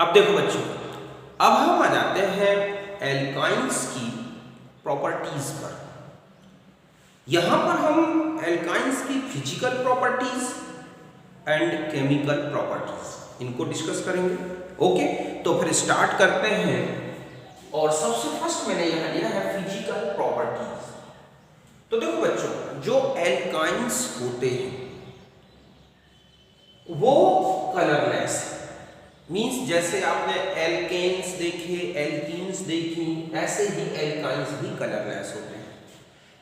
अब देखो बच्चों, अब हम आ जाते हैं एल्काइंस की प्रॉपर्टीज पर। यहां पर हम एल्काइंस की physical properties and chemical properties इनको डिस्कस करेंगे। ओके, तो फिर स्टार्ट करते हैं। और सबसे फर्स्ट मैंने यहां लिया है फिजिकल प्रॉपर्टीज। तो देखो बच्चों, जो एल्काइंस होते हैं वो कलरलेस है। मीन्स जैसे आपने एल्केन्स देखे, एल्कीन्स देखी, ऐसे ही एल्काइंस भी कलरलेस होते हैं।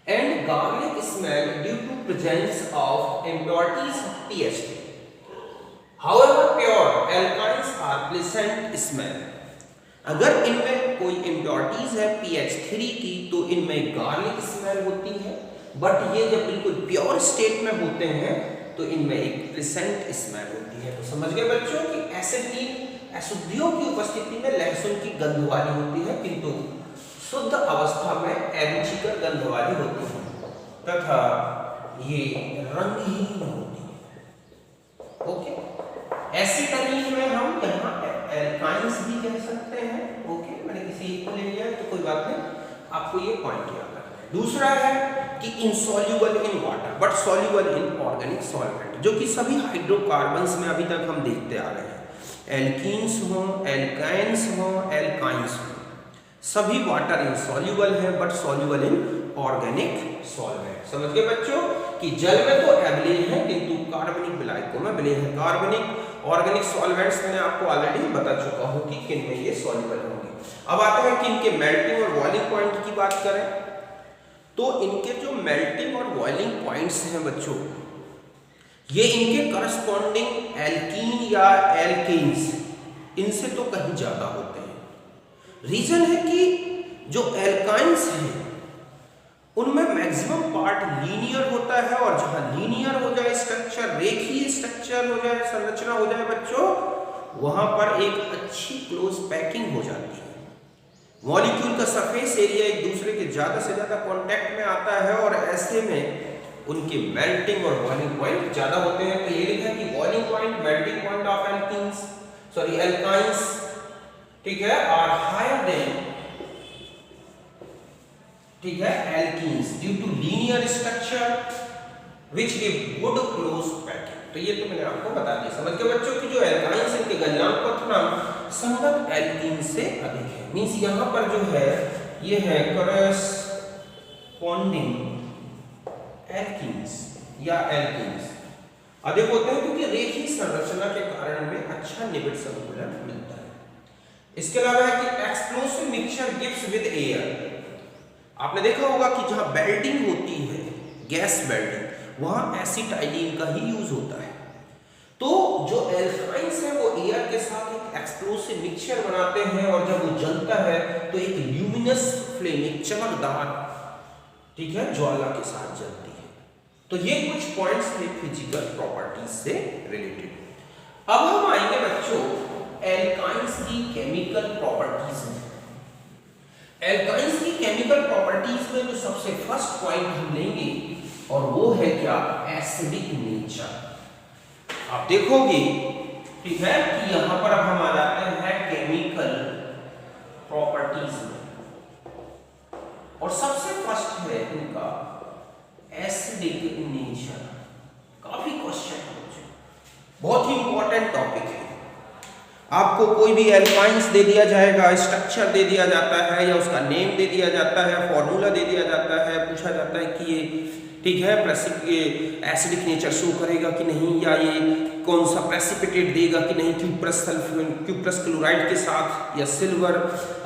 And garlic smell due to presence of impurities pH3। However, pure alkynes are pleasant smell। अगर इनमें कोई इम्प्योरिटीज है pH3 की तो इनमें गार्लिक स्मेल होती है, बट ये जब बिल्कुल प्योर स्टेट में होते हैं तो इनमें एक प्लेसेंट स्मेल होती है। तो समझ गए बच्चों कि एसिड अशुद्धियों की उपस्थिति में लहसुन की गंध वाली होती है, किंतु शुद्ध अवस्था में एरुचिकर गंध वाली होती है तथा ये रंगहीन होती है। ओके, एसिटलीन में हम यहाँ एल्काइंस भी कह सकते हैं। ओके, मैंने किसी एक को ले लिया तो कोई बात नहीं, आपको ये पॉइंट याद रखना है। दूसरा है कि insoluble in water but soluble in organic solvent, जो कि सभी हाइड्रोकार्बन्स में अभी तक हम देखते आ रहे हैं। एल्कीन्स हो, एल्काइंस हो, एल्काइंस हो, सभी वाटर इनसॉल्युबल है but soluble in organic solvent. समझ गए बच्चों कि जल में तो एब्लेन है किंतु कार्बनिक विलायकों में विलेय है। कार्बनिक ऑर्गेनिक सॉल्वेंट्स मैंने आपको ऑलरेडी बता चुका हूं कि किन में ये सॉल्युबल होंगे। अब आते हैं कि इनके मेल्टिंग और बॉइलिंग पॉइंट की बात करें तो इनके जो मेल्टिंग और बॉइलिंग पॉइंट्स हैं बच्चों, ये इनके करस्पॉन्डिंग एल्कीन या एल्केन्स इनसे तो कहीं ज्यादा होते हैं। रीजन है कि जो एल्काइंस हैं उनमें मैक्सिमम पार्ट लीनियर होता है, और जहां लीनियर हो जाए स्ट्रक्चर, रेखीय स्ट्रक्चर हो जाए, संरचना हो जाए बच्चों, वहां पर एक अच्छी क्लोज पैकिंग हो जाती है। मॉलिक्यूल का सरफेस एरिया एक दूसरे के ज्यादा से ज्यादा कांटेक्ट में आता है और ऐसे में उनके मेल्टिंग और बॉइलिंग पॉइंट ज्यादा होते हैं। तो ये लिखा है कि boiling point, melting point of alkynes, ठीक है, आर हायर देन, ठीक है, alkenes due to linear structure which give good close packing. तो ये तो मैंने आपको बता दिया। समझ गए बच्चों कि जो एल्काइंस इनके गलनांक पथनांक संगत एल्कीन से अधिक है। मींस यहां पर जो है ये है करस्पॉन्डिंग एल्कीन्स या एल्कीन्स अधिक होते हैं क्योंकि रेखीय संरचना के कारण में अच्छा निबिड़ संतुलन मिलता है। इसके अलावा है कि explosive mixture gives with air. आपने देखा होगा कि जहां बेल्टिंग होती है, गैस बेल्टिंग, वहां एसिटाइलिन का ही यूज होता है। तो जो एल्काइंस है वो एयर के साथ एक एक्सप्लोसिव मिक्सचर बनाते हैं और जब वो जलता है तो एक ल्यूमिनस फ्लेम, एक चमकदार, ठीक है, ज्वाला के साथ जलती है। तो ये कुछ पॉइंट्स थे फिजिकल प्रॉपर्टीज से रिलेटेड। अब हम आएंगे बच्चों एल्काइंस की केमिकल प्रॉपर्टीज में। एल्काइंस की केमिकल प्रॉपर्टीज में जो सबसे फर्स्ट पॉइंट हम लेंगे और वो है क्या, एसिडिक नेचर। आप देखोगे, ठीक है, कि यहां पर अब हम आ जाते हैं केमिकल प्रॉपर्टीज में, और सबसे फर्स्ट है इनका एसिडिक नेचर। काफी क्वेश्चन है बच्चों, बहुत ही इंपॉर्टेंट टॉपिक है। आपको कोई भी एल्काइंस दे दिया जाएगा, स्ट्रक्चर दे दिया जाता है या उसका नेम दे दिया जाता है, फॉर्मूला दे दिया जाता है, पूछा जाता है कि ये, ठीक है, एसिडिक नेचर शो करेगा कि नहीं, या ये कौन सा प्रेसिपिटेट देगा कि नहीं, क्यूप्रस क्लोराइड के साथ या सिल्वर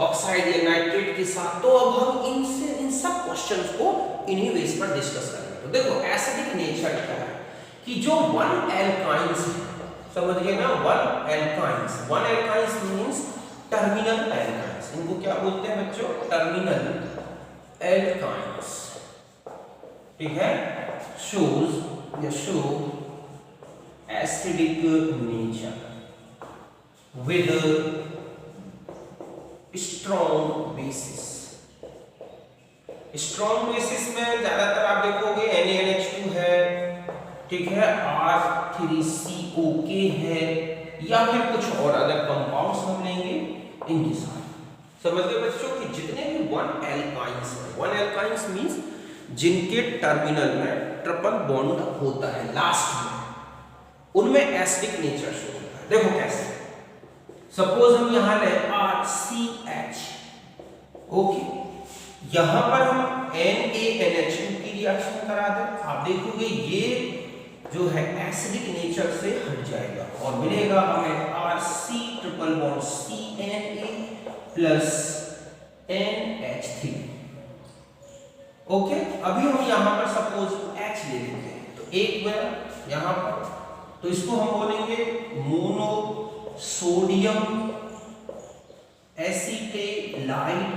ऑक्साइड या नाइट्रेट के साथ। तो अब हम इन सब क्वेश्चंस को इन्हीं बेस पर डिस्कस करेंगे। तो देखो एसिडिक नेचर क्या है कि जो वन एल्काइंस, समझिए ना, one alkynes means terminal alkynes. इनको क्या बोलते हैं बच्चों, टर्मिनल एल्काइंस, ठीक है, शोज या show acidic nature with strong bases. Strong bases में ज्यादातर आप देखोगे NaNH2 है, ठीक है, R3COK है, या फिर कुछ और अदर कंपाउंड्स हम लेंगे इनके साथ। समझ गए बच्चों कि जितने भी 1 एल्काइंस हैं, 1 एल्काइंस मींस जिनके टर्मिनल में ट्रिपल बॉन्ड होता है लास्ट में, उनमें एसिडिक नेचर शो होता है। देखो कैसे, सपोज हम यहां ले RCH, ओके, यहां पर हम NaNH2 की रिएक्शन करा दें, आप देखोगे ये जो है एसिडिक नेचर से हट जाएगा और मिलेगा हमें RC triple bond CNA plus NH3। Okay, अभी हम यहां पर सपोज H ले लेते हैं, तो एक बार यहां पर, तो इसको हम बोलेंगे मोनो सोडियम एसीटेलाइट,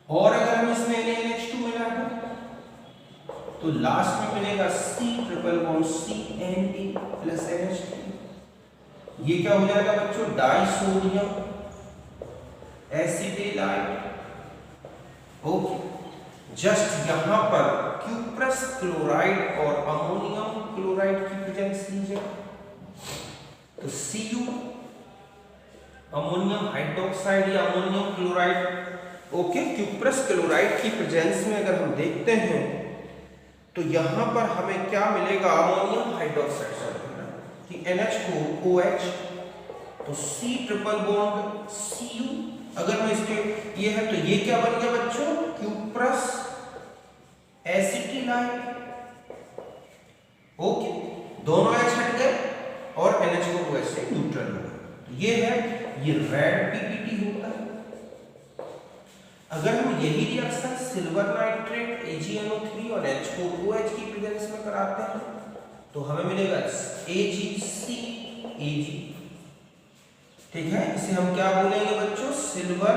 और अगर हम इसमें NaNH2 मिला दें तो लास्ट में मिलेगा C triple bond CNA plus NH3। ये क्या हो जाएगा बच्चों, डाइसोडियम एसीटेलाइट। ओके, जस्ट यहां पर क्यूप्रस क्लोराइड और अमोनियम क्लोराइड की प्रेजेंस लीजिए, तो Cu अमोनियम हाइड्रोक्साइड या ammonium chloride. Okay, cuprous chloride की प्रेजेंस में अगर हम देखते हैं तो यहां पर हमें क्या मिलेगा, अमोनियम हाइड्रोक्साइड कि NH को OH, तो C ट्रिपल बॉन्ड Cu, अगर मैं इसके ये है तो ये क्या बन गया बच्चों, क्यूप्रस एसिटिलाइट। ओके, दोनों H हट गए और NH को OH से न्यूट्रल हो गया, तो ये है, ये रेड PPT होता है। अगर हम यही रिएक्शन सिल्वर नाइट्रेट AgNO3 और H2OH की प्रेजेंस में कराते हैं तो हमें मिलेगा AgCAg। ठीक है, इसे हम क्या बोलेंगे बच्चों, सिल्वर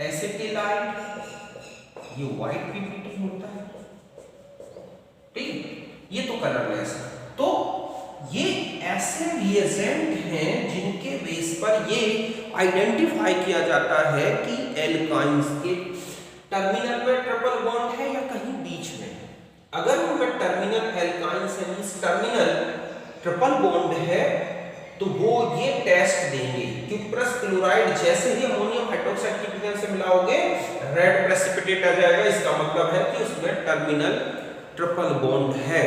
एसिटिलाइट, ये व्हाइट PPT होता है। ठीक, ये तो कलरलेस है। तो ये ऐसे रिएजेंट हैं जिनके बेस पर ये आइडेंटिफाई किया जाता है कि एल्काइंस के टर्मिनल में ट्रिपल बॉन्ड है या कहीं बीच में। अगर उनमें टर्मिनल एल्काइंस है मींस टर्मिनल ट्रिपल बॉन्ड है तो वो ये टेस्ट देंगे, क्यूप्रस क्लोराइड जैसे ही अमोनियम हाइड्रोक्साइड की प्रेजेंस से मिलाओगे रेड प्रेसिपिटेट आ जाएगा, इसका मतलब है कि उसमें टर्मिनल ट्रिपल बॉन्ड है।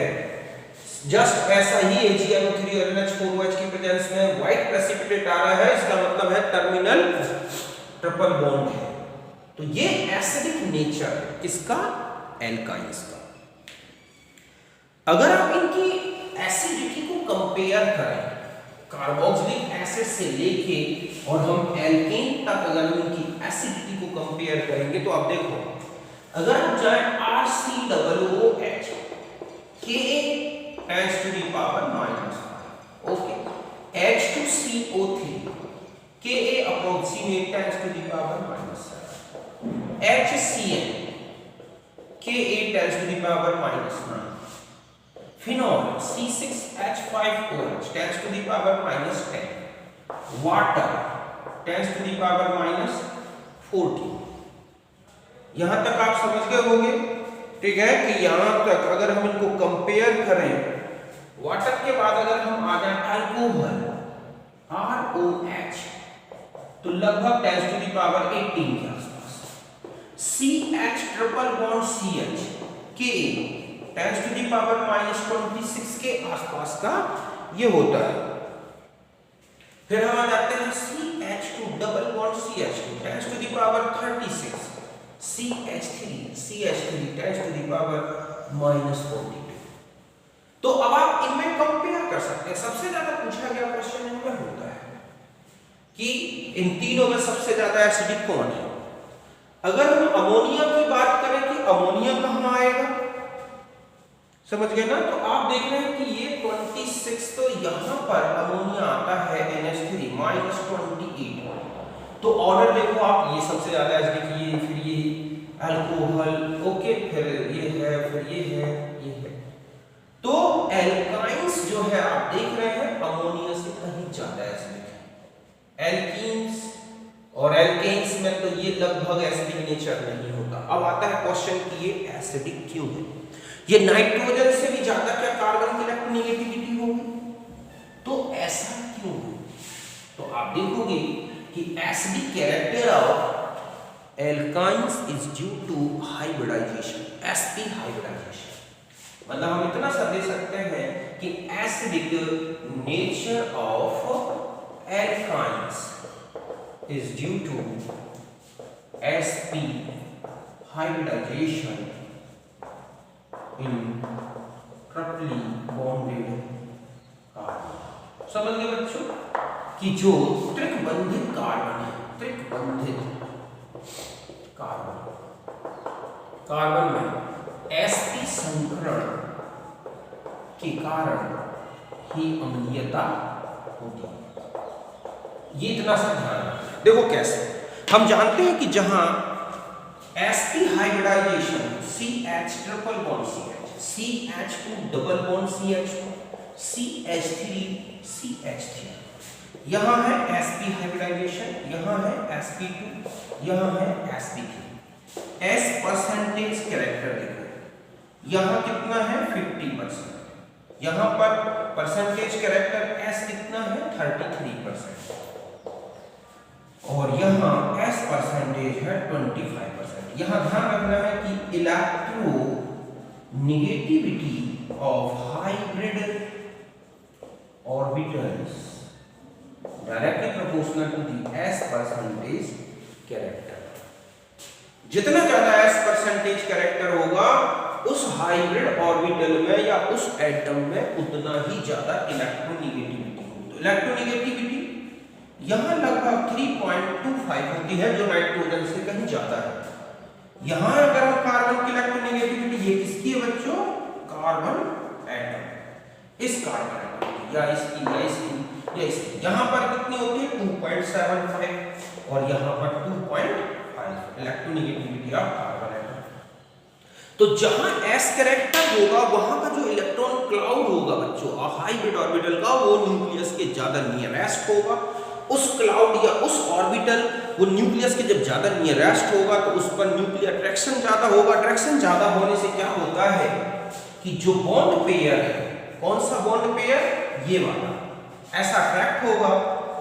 जस्ट ऐसा ही AgNO3 और NH4OH की प्रेजेंस में व्हाइट प्रेसिपिटेट आ रहा है, इसका मतलब है टर्मिनल ट्रिपल बॉन्ड है। तो ये एसिडिक नेचर किसका, एल्काइंस का। अगर आप इनकी एसिडिटी को कंपेयर करें कार्बोक्सिलिक एसिड से लेके और हम एल्केन तक अगर इनकी एसिडिटी को कंपेयर करेंगे तो आप देखो, अगर हम जाएं RCOOH Ka tends to the power -5, okay, H2CO3 Ka approximate tends to the power -7, HCl Ka tends to the power -9, phenol C6H5OH tends to the power -10, water tends to the power -14। यहां तक आप समझ गए होंगे, ठीक है, कि यहां तक अगर हम इनको कंपेयर करें, वाटर के बाद अगर हम आ जाए अल्कोहल ROH तो लगभग 10 टू द पावर 18 के आसपास, CH triple bond CH Ka 10 to the power -26 के आसपास का ये होता है। फिर हम आ जाते हैं CH2 double bond CH2 10 to the power 36, CH3 10 to the power -42। तो अब आप इनमें कंपेयर कर सकते हैं। सबसे ज्यादा पूछा गया क्वेश्चन इनमें होता है कि इन तीनों में सबसे ज्यादा एसिडिक कौन है। अगर हम अमोनिया की बात करें कि अमोनिया कहां आएगा, समझ गए ना, तो आप देख रहे हैं कि ये 26, तो यहां पर अमोनिया आता है NH3 -28। तो ऑर्डर देखो आप, ये सबसे ज्यादा एसिडिक, ये फिर ये अल्कोहल, ओके, फिर ये है, फिर ये है, ये है। तो एल्काइंस जो है आप देख रहे हैं अमोनिया से कहीं ज्यादा एसिडिक है। एल्कीन्स और एल्केन्स में तो ये लगभग एसिडिक नेचर नहीं होता। अब आता है क्वेश्चन कि ये एसिडिक क्यों है। ये नाइट्रोजन से भी ज्यादा क्या कार्बन की इलेक्ट्रोनेगेटिविटी होगी? तो ऐसा क्यों है? तो आप देखोगे कि acidic character of alkynes is due to hybridisation, sp hybridisation. मतलब हम इतना सा दे सकते हैं कि acidic nature of alkynes is due to sp hybridization in triply bonded carbon। समझ गए बच्चों कि जो त्रिकबंधित कार्बन है, त्रिकबंधित कार्बन में sp संकरण के कारण ही अम्लीयता होती है। ये इतना सा ध्यान रखना। देखो कैसे, हम जानते हैं कि जहां sp hybridisation CH triple bond CH, CH2 double bond CH2, CH3 CH3, यहां है sp हाइब्रिडाइजेशन, यहां है sp2, यहां है sp3। s परसेंटेज कैरेक्टर देखो, यहां कितना है 50%, यहां पर परसेंटेज कैरेक्टर s कितना है 33%, और यहाँ S परसेंटेज है 25%। यहाँ ध्यान रखना है कि electronegativity of hybrid orbitals directly proportional to the S percentage character. जितना ज्यादा S परसेंटेज कैरेक्टर होगा उस हाइब्रिड ऑर्बिटल में या उस एटम में उतना ही ज्यादा इलेक्ट्रोनेगेटिविटी होगी। तो इलेक्ट्रोनेगेटिविटी यहां लगभग 3.25 होती है, जो नाइट्रोजन से कहीं ज्यादा है। यहां अगर हम कार्बन की इलेक्ट्रोनेगेटिविटी, ये किसकी है बच्चों? कार्बन एटम, इस कार्बन एटम या इसकी या इसकी या इसकी, यहां पर कितनी होती है 2.75 और यहां पर 2.5 इलेक्ट्रोनेगेटिविटी ऑफ कार्बन एटम। तो जहां S कैरेक्टर होगा वहां का जो इलेक्ट्रॉन क्लाउड होगा बच्चों हाइब्रिड ऑर्बिटल का, वो न्यूक्लियस के ज्यादा नियरेस्ट होगा। उस क्लाउड या उस ऑर्बिटल वो न्यूक्लियस के जब ज्यादा नियरेस्ट होगा तो उस पर न्यूक्लियर अट्रैक्शन ज्यादा होगा। अट्रैक्शन ज्यादा होने से क्या होता है कि जो बॉन्ड पेयर है, कौन सा बॉन्ड पेयर? ये वाला, ऐसा अट्रैक्ट होगा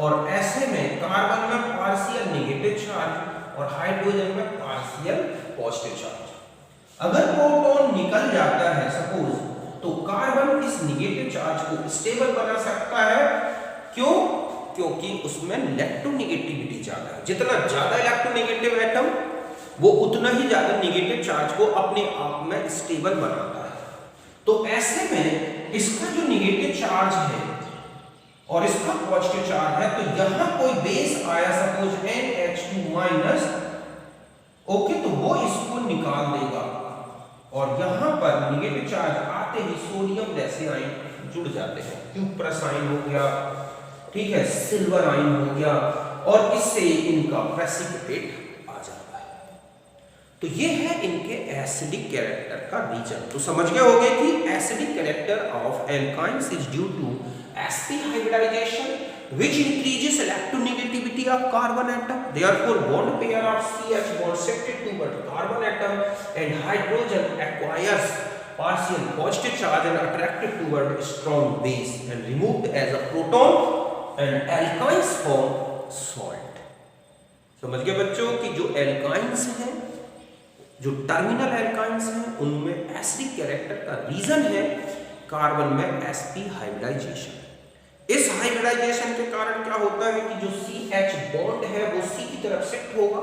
और ऐसे में कार्बन में पार्शियल नेगेटिव चार्ज और हाइड्रोजन में पार्शियल पॉजिटिव चार्ज। अगर प्रोटॉन निकल जाता है सपोज, तो कार्बन इस नेगेटिव चार्ज को स्टेबल बना सकता है। क्यों? क्योंकि उसमें इलेक्ट्रोनेगेटिविटी ज्यादा है। जितना ज्यादा इलेक्ट्रोनेगेटिव एटम वो उतना ही ज्यादा नेगेटिव चार्ज को अपने आप में स्टेबल बनाता है। तो ऐसे में इसका जो नेगेटिव चार्ज है और इसका पॉजिटिव चार्ज है, तो यहां कोई बेस आया सपोज NH2-, ओके, तो वो इसको निकाल देगा और यहां पर नेगेटिव चार्ज आते ही सोडियम जैसे आयन जुड़ जाते हैं। क्यूप्रस आयन हो गया, ठीक है, सिल्वर आयन हो गया, और इससे इनका प्रेसिपिटेट आ जाता है। तो ये है इनके एसिडिक कैरेक्टर का रीजन। तो समझ गए होंगे कि acidic character of alkynes is due to sp hybridization which increases electronegativity of carbon atom, therefore bond pair of CH bond shifted toward carbon atom and hydrogen acquires partial positive charge and attracted toward strong base and removed as a proton and alkynes form salt। समझ गए बच्चों कि जो alkynes हैं, जो terminal alkynes हैं, उनमें acidic character का रीजन है कार्बन में sp हाइब्रिडाइजेशन। इस हाइब्रिडाइजेशन के कारण क्या होता है कि जो CH बॉन्ड है वो C की तरफ शिफ्ट होगा।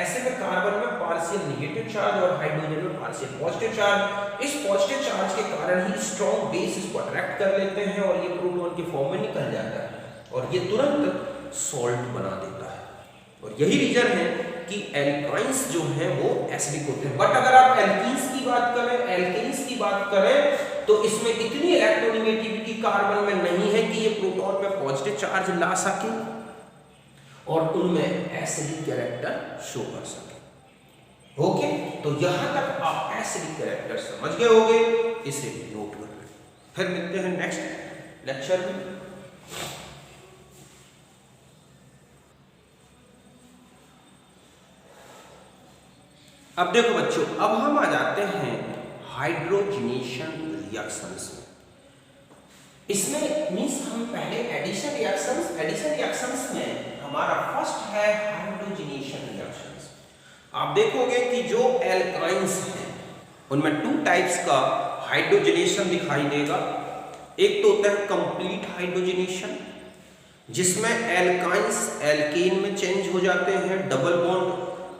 ऐसे में कार्बन में पार्शियल नेगेटिव चार्ज और हाइड्रोजन में पार्शियल पॉजिटिव चार्ज, इस पॉजिटिव चार्ज के कारण ही स्ट्रॉन्ग बेस इसको अट्रैक्ट कर लेते हैं और ये प्रोटॉन के फॉर्म में निकल जाता है और ये तुरंत सॉल्ट बना देता है। और यही रीजन है कि एल्काइंस जो हैं वो एसिडिक होते हैं। बट अगर आप एल्कीन्स की बात करें, एल्केन्स की बात करें, तो इसमें इतनी इलेक्ट्रोनेगेटिविटी कार्बन में नहीं है कि ये प्रोटॉन में पॉजिटिव चार्ज ला सके और उनमें एसिडिक कैरेक्टर शो कर सके। ओके, तो यहां तक आप एसिडिक कैरेक्टर समझ गए होंगे, इसे नोट कर लें। फिर मिलते हैं नेक्स्ट लेक्चर में। अब देखो बच्चों, अब हम आ जाते हैं हाइड्रोजनेशन रिएक्शंस में। इसमें मींस हम पहले एडिशन रिएक्शंस में हमारा फर्स्ट है हाइड्रोजनेशन रिएक्शंस। आप देखोगे कि जो एल्काइंस हैं उनमें टू टाइप्स का हाइड्रोजनेशन दिखाई देगा। एक तो होता है कंप्लीट हाइड्रोजनेशन, जिसमें एल्काइंस एल्केन में चेंज हो जाते हैं, double bond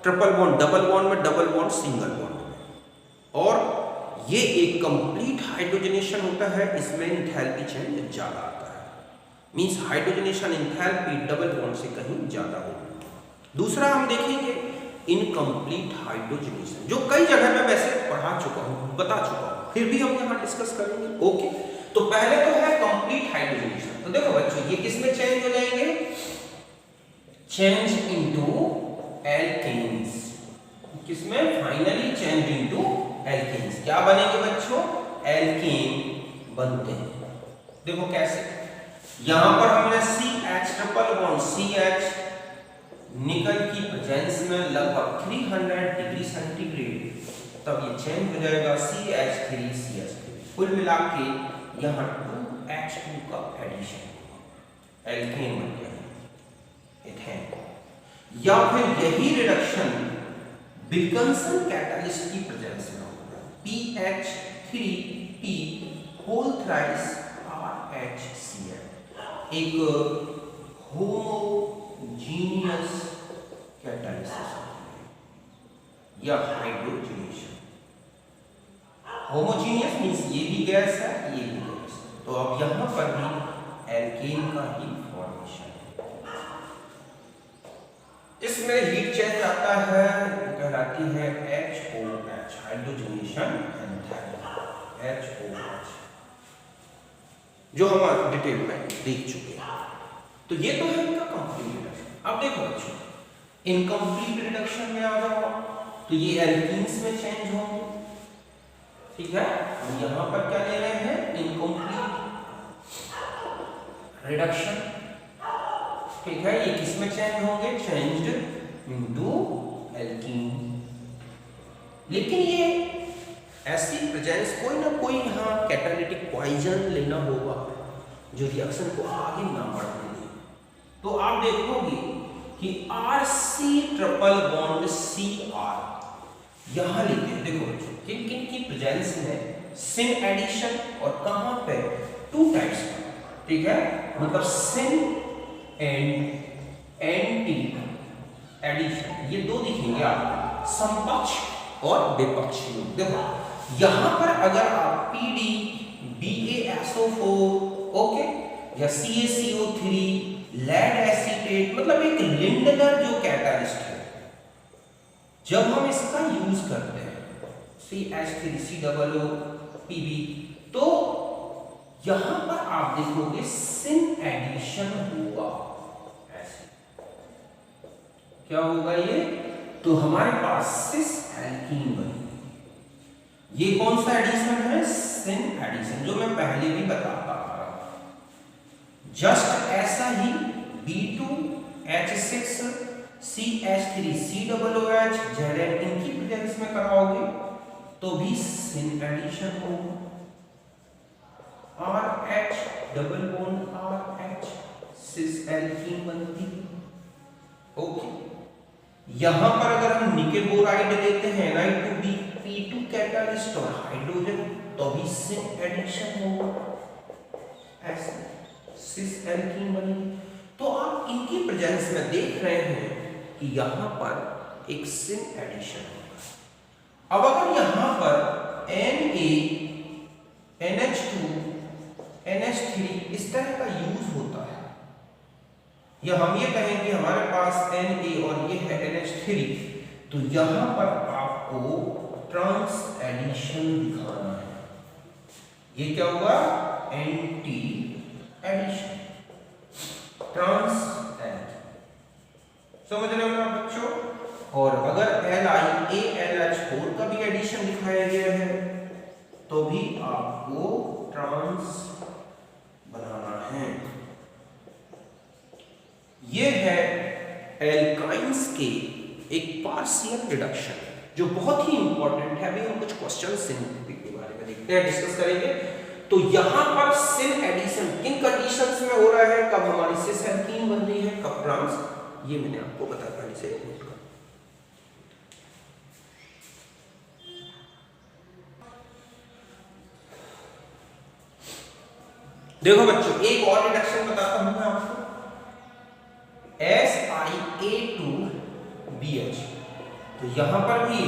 triple bond, double bond में, डबल बॉन्ड सिंगल बॉन्ड में। और ये एक कंप्लीट हाइड्रोजनेशन होता है, इसमें एंथैल्पी चेंज ज़्यादा आता है। Means hydrogenation enthalpy double bond से कहीं ज़्यादा होगी। दूसरा हम देखेंगे इनकम्प्लीट हाइड्रोजनेशन, जो कई जगह मैं वैसे पढ़ा चुका हूँ, बता चुका हूँ, फिर भी हम यहाँ डिस्कस करेंगे। ओके, तो पहले तो है कंप्लीट हाइड्रोजनेशन। तो देखो बच्चों, ये किसमें चेंज हो जाएंगे? Change into alkenes. किसमें? Finally change into alkenes. क्या बनेंगे बच्चों? एल्केन बनते हैं। देखो कैसे, यहां पर हमने CH ट्रिपल बॉन्ड CH निकल की प्रेजेंस में लगभग 300 डिग्री सेंटीग्रेड, तब ये चेंज हो जाएगा CH3 CH3। कुल मिला के यहाँ 2H2 का एडिशन, एल्केन बन गया एथेन। या फिर यही रिडक्शन विल्किंसन कैटलिस्ट की प्रेजेंस में होगा, PH3P होल थ्राइस RHCl, एक होमोजीनियस कैटालिसिस या हाइड्रोजनेशन। होमोजीनियस मींस ये भी गैस है, ये भी गैस है, तो अब यहां पर भी एल्केन का ही फॉर्मेशन है। इसमें हीट चेंज आता है, कहलाती है HOH, हाइड्रोजनेशन एंथैल्पी, HOH, जो हम डिटेल में देख चुके हैं। तो ये तो है इनका कंप्लीट रिडक्शन। अब देखो बच्चों, इनकम्प्लीट रिडक्शन में आ जाओ तो ये एल्कीन्स में चेंज होंगे, ठीक है। हम यहां पर क्या ले रहे हैं? इनकम्प्लीट रिडक्शन, ठीक है। ये किस में चेंज होंगे? Changed into alkene. लेकिन ये ऐसी प्रेजेंस, कोई ना कोई यहाँ कैटालिटिक पॉइजन लेना होगा जो रिएक्शन को आगे ना बढ़ने दे। तो आप देखोगे कि RC ट्रिपल बॉन्ड CR यहां लेते हैं। देखो बच्चों, किन किन की प्रेजेंस में सिन एडिशन, और कहां पे? टू टाइप्स का, ठीक है। मतलब सिन एंड एंटी एडिशन, ये दो दिखेंगे आपको, समपक्ष और विपक्षी। देखो यहां पर अगर आप PD BaSO4 ओके या CaCO3 लेड एसीटेट, मतलब एक लिंडनर जो कैटालिस्ट है, जब हम इसका यूज करते हैं CH3COO PB, तो यहां पर आप देखोगे सिन एडिशन होगा। ऐसे क्या होगा ये? तो हमारे पास सिस एल्कीन बनेगी। ये कौन सा एडिशन है? सिन एडिशन, जो मैं पहले भी बताता आ रहा हूं। जस्ट ऐसा ही B2H6 CH3COOH जेलेट इनकी प्रेजेंस में कराओगे तो भी सिन एडिशन होगा। RH double bond RH cis alkene बनती है। ओके, यहां पर अगर हम निकेल बोराइड लेते हैं Ni2P2 कैटालिस्ट और हाइड्रोजन, तो भी सिन एडिशन होगा, ऐसे सिस एल्कीन बनेगी। तो आप इनकी प्रेजेंस में देख रहे हैं कि यहां पर एक सिन एडिशन होगा। अब अगर यहां पर Na NH2 NH3 इस तरह का यूज होता है, या हम ये कहें कि हमारे पास Na और ये है NH3, तो यहां पर आपको ट्रांस एडिशन दिखाना है। ये क्या होगा? एंटी एडिशन, ट्रांस एडिशन, समझ रहे हो ना बच्चों? और अगर LiALH4 का भी एडिशन दिखाया गया है तो भी आपको ट्रांस बनाना है। ये है एल्काइंस के एक पार्शियल रिडक्शन। जो बहुत ही इंपॉर्टेंट है। अभी हम कुछ क्वेश्चन सिन के बारे में देखते हैं, डिस्कस करेंगे। तो यहाँ पर सिन एडिशन किन कंडीशंस में हो रहा है, कब हमारी सिस एल्कीन बन रही है, कब ट्रांस, ये मैंने आपको बताया पहले से। देखो बच्चों, एक और रिडक्शन बताता हूं मैं आपको, SiA2BH। तो यहां पर भी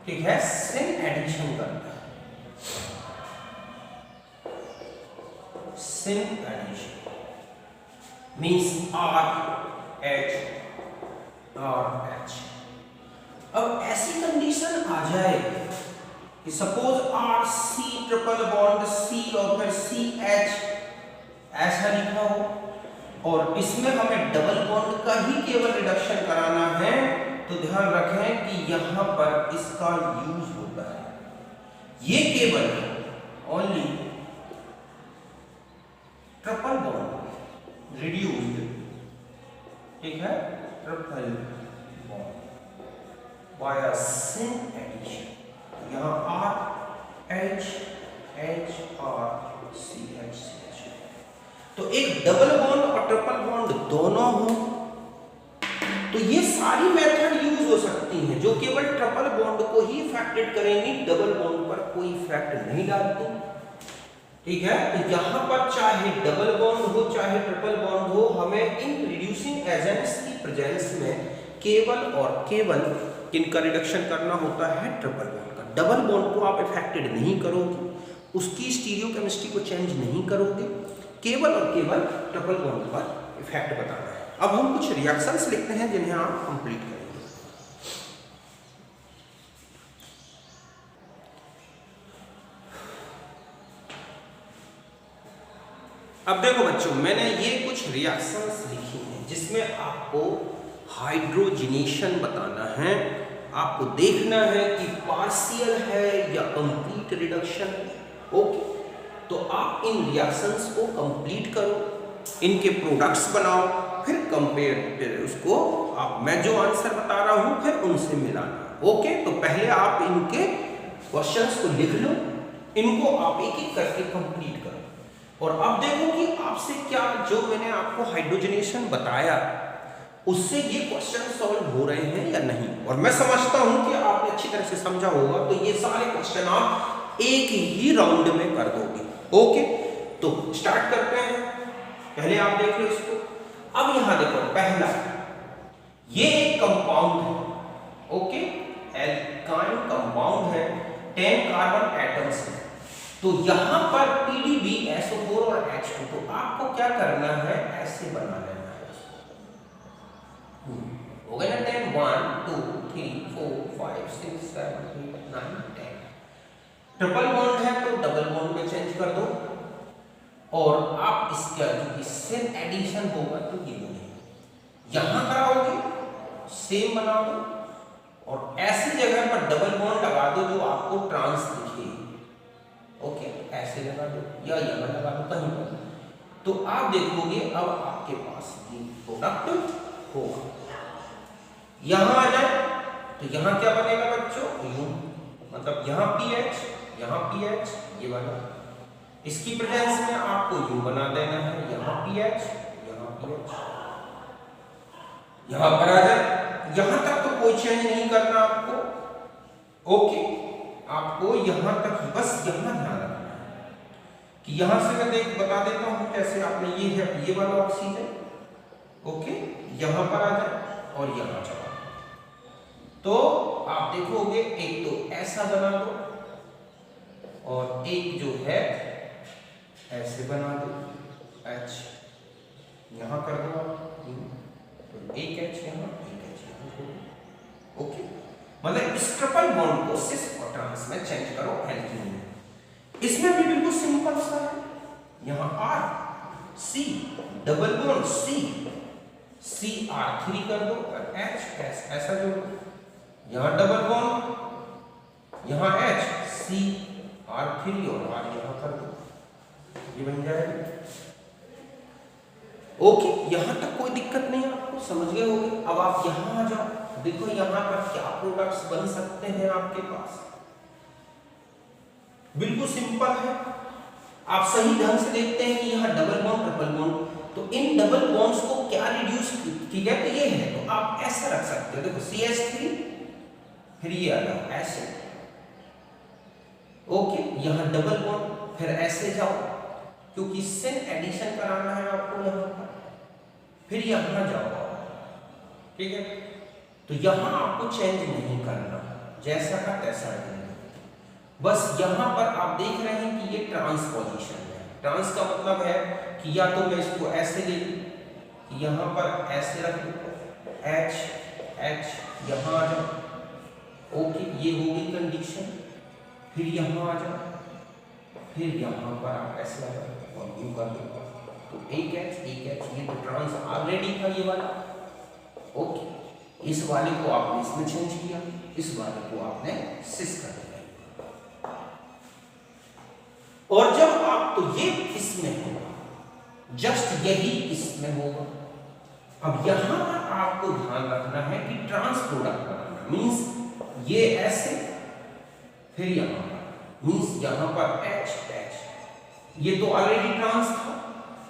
ठीक है सिन एडिशन करता है, सिन एडिशन मींस RH। अब ऐसी कंडीशन आ जाए कि suppose RC triple bond C और फिर CH ऐसा लिखा हो, और इसमें हमें डबल बॉन्ड का ही केवल रिडक्शन कराना है, तो ध्यान रखें कि यहां पर इसका यूज होता है। ये केवल ओनली ट्रिपल बॉन्ड रिड्यूस्ड, ठीक है, triple bond via syn addition. यहां RH HR CH। तो एक डबल बॉन्ड और ट्रिपल बॉन्ड दोनों हो, तो ये सारी मेथड यूज हो सकती हैं जो केवल ट्रिपल बॉन्ड को ही इफेक्टेड करेंगी, डबल बॉन्ड पर कोई इफेक्ट नहीं डालती, ठीक है। तो यहां पर चाहे डबल बॉन्ड हो चाहे ट्रिपल बॉन्ड हो, हमें इन रिड्यूसिंग एजेंट्स की प्रेजेंस में केवल और केवल किनका रिडक्शन करना होता है, ट्रिपल बॉन्ड का। डबल बॉन्ड को आप इफेक्टेड नहीं करोगे, उसकी स्टीरियोकेमिस्ट्री को चेंज नहीं करोगे, केवल और केवल ट्रिपल बॉन्ड पर इफेक्ट बताना है। अब हम कुछ रिएक्शंस लिखते हैं जिन्हें आप कंप्लीट करेंगे। अब देखो बच्चों, मैंने ये कुछ रिएक्शंस लिखी हैं जिसमें आपको हाइड्रोजनेशन बताना है। आपको देखना है कि पार्शियल है या कंप्लीट रिडक्शन है। ओके, तो आप इन रिएक्शंस को कंप्लीट करो, इनके प्रोडक्ट्स बनाओ, फिर कंपेयर, फिर उसको आप, मैं जो आंसर बता रहा हूं फिर उनसे मिलाना। ओके, तो पहले आप इनके क्वेश्चंस को लिख लो, इनको आप एक एक करके कंप्लीट करो, और अब देखो कि आपसे क्या, जो मैंने आपको हाइड्रोजनेशन बताया उससे ये क्वेश्चन सॉल्व हो रहे हैं या नहीं। और मैं समझता हूं कि आपने अच्छी तरह से समझा होगा, तो ये सारे क्वेश्चन आप एक ही राउंड में कर दोगे। ओके, तो स्टार्ट करते हैं। पहले आप देख लो इसको। अब यहां देखो, पहला ये एक कंपाउंड है, ओके, एल्काइन कंपाउंड है, 10 कार्बन एटम्स है। तो यहां पर PDBSO4 और H2, तो आपको क्या करना है, ऐसे बना लेना है। हो गया ना 10, 1 2 3 4 5 6 7 8 9 10। ट्रिपल बॉन्ड है तो डबल बॉन्ड में चेंज कर दो, और आप इसका जो सिन एडिशन होगा तो ये बनेगा। यहां कराओगे सेम बना दो, और ऐसी जगह पर डबल बॉन्ड लगा दो जो आपको ट्रांस दिखे। ओके, ऐसे लगा दो या यहां लगा दो, कहीं पर। तो आप देखोगे अब आपके पास ये प्रोडक्ट होगा। यहां आ जाए तो यहां क्या बनेगा बच्चों, यू, मतलब यहां PH, यहां PH, ये वाला, इसकी प्रेजेंस में आपको यू बना देना है, यहां PH, यहां PH, यहां पर आ जाए। यहां तक तो कोई चेंज नहीं करना आपको। ओके, आपको यहां तक बस यहां ध्यान रखना है कि यहां से मैं बता देता हूं कैसे। आपने ये है, ये वाला ऑक्सीजन, ओके, यहां पर आ जाए और यहां चला, तो आप देखोगे एक तो ऐसा बना दो, और एक जो है ऐसे बना दो, H यहां कर दो आप, तो एक H यहां, एक H यहां। ओके, मतलब इस ट्रिपल बॉन्ड को सिस और ट्रांस में चेंज करो एल्कीन में। इसमें भी बिल्कुल सिंपल सा है, यहां R C double bond C R3 कर दो, और H ऐसा जोड़ो, यहां डबल बॉन्ड, यहां H C R3 और R यहां कर दो, ये बन जाएगा। ओके, यहां तक कोई दिक्कत नहीं है, आपको समझ गए होंगे। अब आप यहां आ जाओ, देखो यहां पर क्या प्रोडक्ट्स बन सकते हैं आपके पास। बिल्कुल सिंपल है, आप सही ढंग से देखते हैं कि यहाँ डबल बॉन्ड ट्रिपल बॉन्ड, तो इन डबल बॉन्ड्स को क्या रिड्यूस किया तो ये है, तो आप ऐसा रख सकते हो, देखो CH3 फिर ये आ जाओ ऐसे, ओके, यहाँ डबल बॉन्ड फिर ऐसे जाओ क्योंकि इससे एडिशन कराना है आपको यहाँ पर, फिर यहाँ जाओ, ठीक है। तो यहाँ आपको चेंज नहीं करना, जैसा का तैसा ही, बस यहाँ पर आप देख रहे हैं कि ये ट्रांस पोजीशन है। ट्रांस का मतलब है कि या तो मैं इसको ऐसे ले लूं, कि यहाँ पर ऐसे रख दूं, H H यहाँ आ जाओ, ओके, ये हो गई कंडीशन, फिर यहाँ आ जाओ, फिर यहाँ पर आप ऐसे आ जाओ और यूं कर दो, तो एक H, ये तो ट्रांस ऑलरेडी था ये वाला, ओके, इस वाले को आपने इसमें चेंज किया, इस वाले को आपने सिस कर दिया, और जब आप, तो ये इसमें होगा, जस्ट यही इसमें होगा। अब यहां पर आपको ध्यान रखना है कि ट्रांस प्रोडक्ट बनाना, मींस ये ऐसे, फिर यहां पर मींस यहां पर H H, ये तो ऑलरेडी ट्रांस था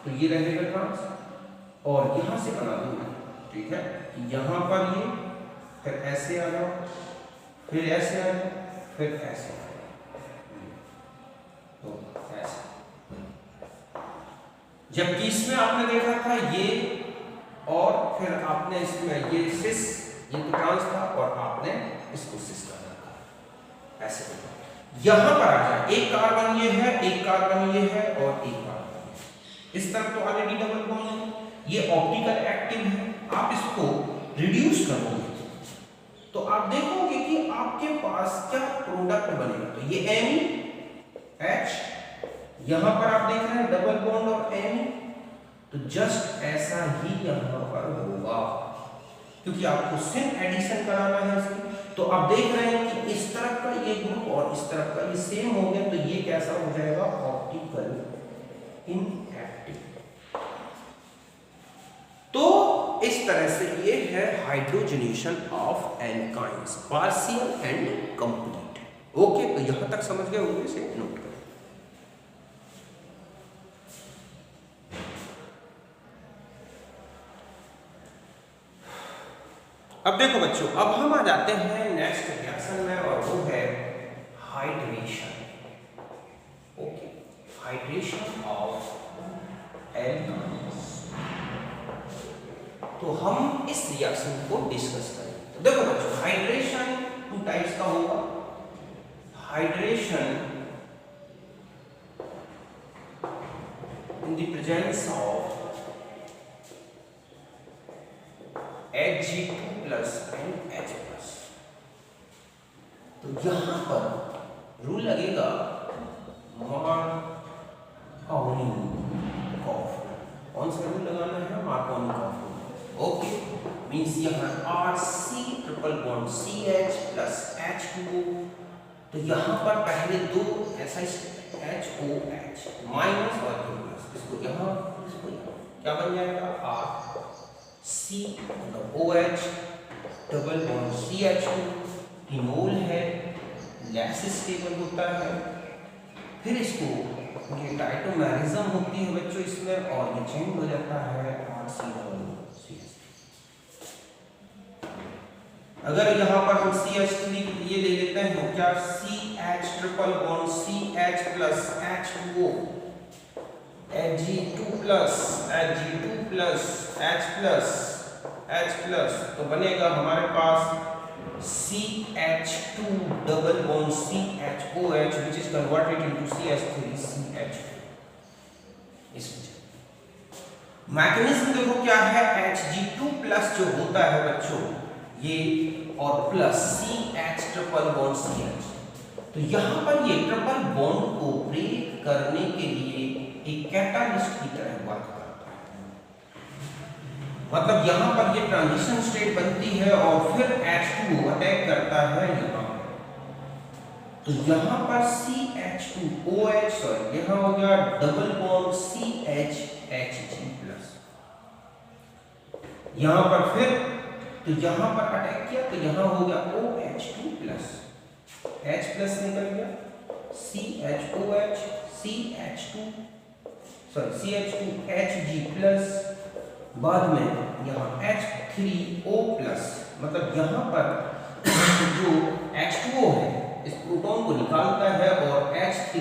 तो ये रहेगा ट्रांस, और यहां से बना दूंगा, ठीक है, कि यहां पर ये फिर ऐसे आ जाओ, फिर ऐसे आ जाओ, फिर ऐसे आ जाओ, तो ऐसे। जबकि इसमें आपने देखा था ये, और फिर आपने इसमें ये सिस, ये तो ट्रांस था और आपने इसको सिस कर रखा, ऐसे। यहां पर आ जाए, एक कार्बन ये है, एक कार्बन ये है, और एक कार्बन ये, इस तरफ तो ऑलरेडी डबल बॉन्ड है, ये ऑप्टिकल एक्टिव है, आप इसको रिड्यूस करोगे तो आप देखोगे कि आपके पास क्या प्रोडक्ट बनेगा, तो ये NH, यहां पर आप देख रहे हैं डबल बॉन्ड और N, तो जस्ट ऐसा ही यहां पर होगा, क्योंकि आपको सिन एडिशन कराना है इसकी, तो आप देख रहे हैं कि इस तरफ का ये ग्रुप और इस तरफ का ये सेम हो गया, तो ये कैसा हो जाएगा, ऑप्टिकल इनएक्टिव। तो इस तरह से ये है hydrogenation of alkynes, partial and complete. Okay, तो यहां तक समझ गए होंगे, इसे नोट करें। अब देखो बच्चों, अब हम आ जाते हैं नेक्स्ट रिएक्शन में, और वो है hydration. Okay, hydration of alkynes. तो हम इस रिएक्शन को डिस्कस करेंगे। तो देखो बच्चों, हाइड्रेशन टू टाइप्स का होगा, hydration in the presence of Hg2 plus and H plus. तो यहां पर रूल लगेगा मार्कोनी कॉफी। कौन सा रूल लगाना है, मार्कोनी कॉफी। ओके, मींस यहाँ RC triple bond CH plus H2O, तो यहाँ पर पहले दो ऐसा HOH माइनस और प्लस, इसको यहाँ, इसको यहाँ, क्या बन जाएगा, RC OH double bond CH2, enol है, लेस स्टेबल होता है, फिर इसको ये डायटोमेरिज्म होती है बच्चों इसमें, और ये चेंज हो जाता है RC डबल बॉन्ड CH। अगर यहाँ पर हम CH3 ये ले लेते हैं, तो क्या CH triple bond CH plus H2O, Hg2 plus Hg2 plus H plus, तो बनेगा हमारे पास CH2 double bond CHOH which is converted into CH3 CH2। Mechanism देखो क्या है, Hg2 प्लस जो होता है बच्चों ये, और plus CH triple bond CH, तो यहाँ पर ये ट्रिपल बॉन्ड को ब्रेक करने के लिए एक कैटालिस्ट की तरह वर्क करता है। मतलब यहाँ पर ये ट्रांजिशन स्टेट बनती है और फिर H2O अटैक करता है यहाँ पर, तो यहाँ पर CH2OH, सॉरी यहाँ हो गया double bond CH Hg plus, यहाँ पर फिर तो यहाँ पर अटैक किया तो यहाँ हो गया OH2 प्लस, H प्लस निकल गया, CHOH, CH2Hg प्लस, बाद में यहाँ H3O प्लस, मतलब यहाँ पर जो H2O है इस प्रोटॉन को निकालता है और H3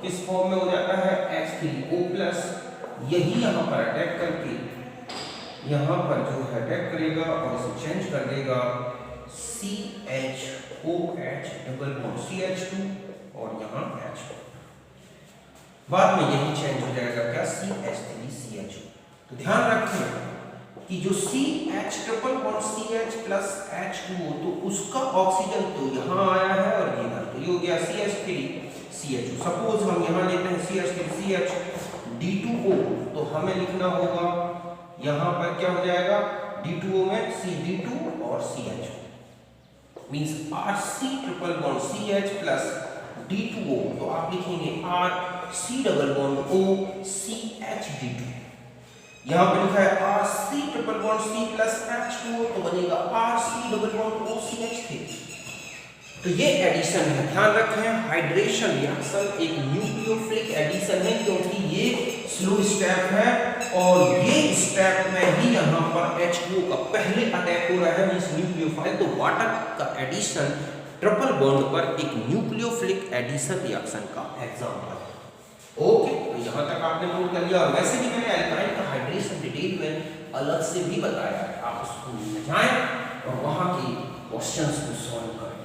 किस फॉर्म में हो जाता है H3O प्लस, यही यहाँ पर अटैक करके यहाँ पर जो है अटैक करेगा और इसे चेंज कर देगा CHOH डबल बॉन्ड CH2 और यहाँ H, बाद में यही चेंज हो जाएगा क्या CH3CHO। तो ध्यान रखें कि जो CH triple bond CH plus H2O तो उसका ऑक्सीजन तो यहाँ आया है और ये इधर, तो ये हो गया CH3CHO। सपोज हम यहाँ लेते हैं CH3CH D2O, तो हमें लिखना होगा यहाँ पर क्या हो जाएगा D2O में CD2 और CH means RC triple bond CH plus D2O, तो आप लिखेंगे RC double bond O CHD2। यहाँ पे लिखा है RC triple bond C plus H2O, तो बनेगा RC double bond O CH3। तो ये एडिशन है, ध्यान रखें हाइड्रेशन रिएक्शन एक न्यूक्लियोफिलिक एडिशन है क्योंकि ये स्लो स्टेप है और ये स्टेप में ही यहाँ पर H2O का पहले अटैक हो रहा है मींस न्यूक्लियोफाइल। तो वाटर का एडिशन ट्रिपल बॉन्ड पर एक न्यूक्लियोफिलिक एडिशन रिएक्शन का एग्जांपल है। ओके, तो यहाँ तक आपने नोट कर लिया। और वैसे भी मैंने एल्काइन का हाइड्रेशन डिटेल में अलग से भी बताया है, आप उसको जाएं और वहाँ के क्वेश्चंस को सॉल्व करें।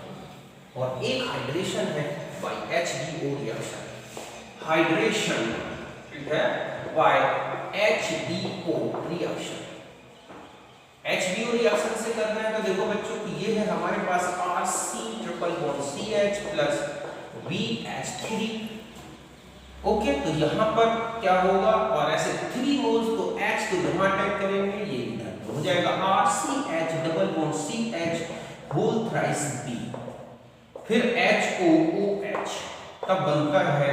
और एक हाइड्रेशन है बाय HDO रिएक्शन, हाइड्रेशन ठीक है by HDO reaction. HDO reaction से करना है तो देखो बच्चों कि ये है हमारे पास RC triple bond CH plus BH3। Okay, तो यहाँ पर क्या होगा और ऐसे 3 मोल्स तो H तो यहाँ अटैक करेंगे, ये इधर हो जाएगा RCH double bond CH whole thrice B, फिर HOOH तब बनता है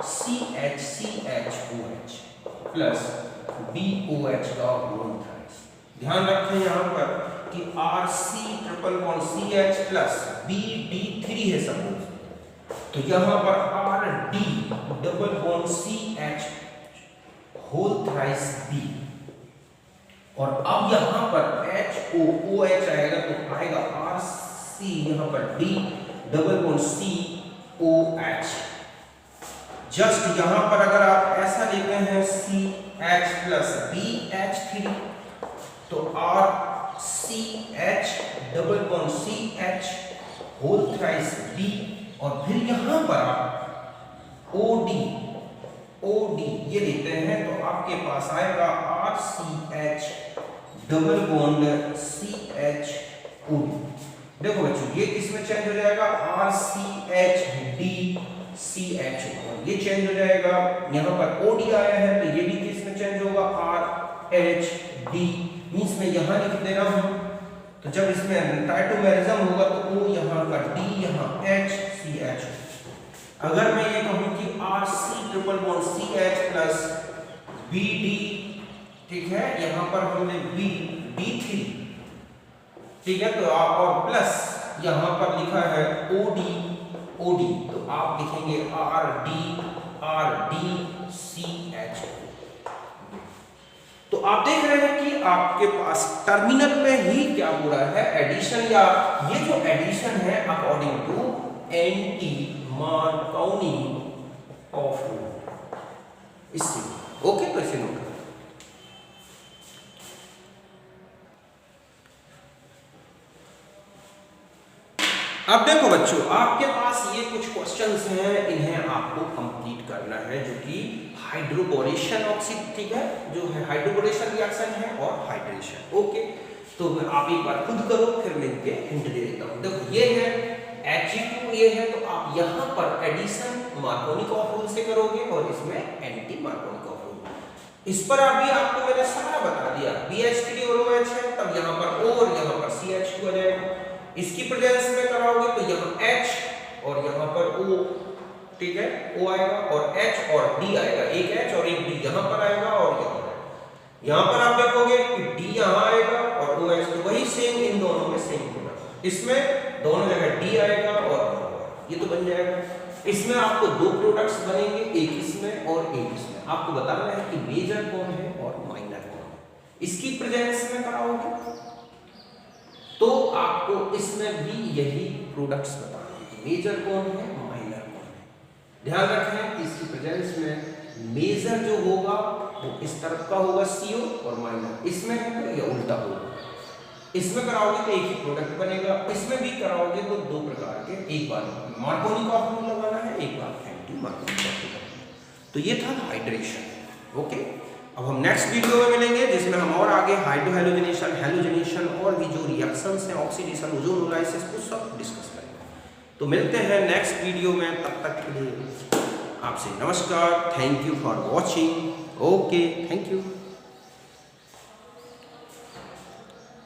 RCHCHOH प्लस BOH का होल थ्राइस। ध्यान रखें यहाँ पर कि RC triple bond CH plus BD3 है सपोज, तो यहाँ पर RD double bond CH whole thrice B, और अब यहाँ पर HOOH आएगा तो आएगा RC यहाँ पर D double bond COH। Just यहाँ पर अगर आप ऐसा लेते हैं CH प्लस BH3 तो RCH double bond CH whole thrice B, और फिर यहाँ पर आप OD ये लेते हैं तो आपके पास आएगा RCH डबल बॉन्ड CHOD। देखो बच्चों ये किसमें चेंज हो जाएगा RCHDCHO, ये चेंज हो जाएगा। यहाँ पर OD आया है तो ये भी किसमें चेंज होगा RH डी मींस मैं यहाँ लिख दे रहा हूँ, तो जब इसमें टाइटोमेरिज्म होगा तो O यहाँ का D यहाँ H C H। अगर मैं ये कहूँ कि RC triple bond CH plus BD, ठीक है, यहाँ पर हमने BD3, ठीक है, तो आप और प्लस यहाँ पर लिखा है OD, तो आप लिखेंगे RDCH। तो आप देख रहे हैं कि आपके पास टर्मिनल में ही क्या हो रहा है एडिशन, या ये जो एडिशन है according to anti Markovnikov of इससे। ओके, तो इसे नोट करें। अब देखो बच्चों, आपके पास ये कुछ क्वेश्चंस हैं, इन्हें आपको कंप्लीट करना है, जो कि हाइड्रोबोरेशन ऑक्सीड, ठीक है, जो है हाइड्रोबोरेशन रिएक्शन है और हाइड्रेशन। ओके, तो आप एक बार खुद करो, फिर मैं इनके हिंट दे देता हूं। देखो ये है Ag2, ये है, तो आप यहाँ पर एडिशन मार्कोनी ऑफ रूल से करोगे और इसमें एंटी मार्कोनी ऑफ रूल। इस पर अभी आपको मैंने सारा बता दिया, BH3 और OH है, तब यहाँ पर O और यहाँ पर CH2 आ जाएगा। इसकी प्रेजेंस में कराओगे तो यहाँ H और यहाँ पर O, ठीक है, O आएगा और H और D आएगा, एक H और एक D यहाँ पर आएगा और यहाँ पर आप देखोगे कि D इसमें दोनों जगह डी आएगा और ये तो बन जाएगा। इसमें आपको दो प्रोडक्ट्स बनेंगे, एक इसमें और एक इसमें। आपको बताना है कि मेजर कौन है और माइनर कौन है। इसकी प्रेजेंस में कराओगे तो आपको इसमें भी यही प्रोडक्ट्स बताने हैं कि मेजर कौन है, माइनर कौन है। ध्यान रखें कि इसकी प्रेजेंस में मेजर जो होगा वो इस तरफ का होगा CO और माइनर इसमें है तो ये उल्टा होगा। इसमें कराओगे तो एक ही प्रोडक्ट बनेगा, इसमें भी कराओगे तो दो प्रकार के, एक बार मार्कोनी का फॉर्मूला लगाना है, एक बार एंटी मार्कोनी का फॉर्मूला। तो ये था हाइड्रेशन। ओके, अब हम नेक्स्ट वीडियो में मिलेंगे जिसमें हम और आगे हाइड्रोहेलोजनेशन, हेलोजनेशन और भी जो रिएक्शंस हैं, ऑक्सीडेशन, ओजोनोलाइसिस को सब डिस्कस करेंगे। तो मिलते हैं नेक्स्ट वीडियो में, तब तक के लिए आपसे नमस्कार। Thank you for watching. Okay, thank you.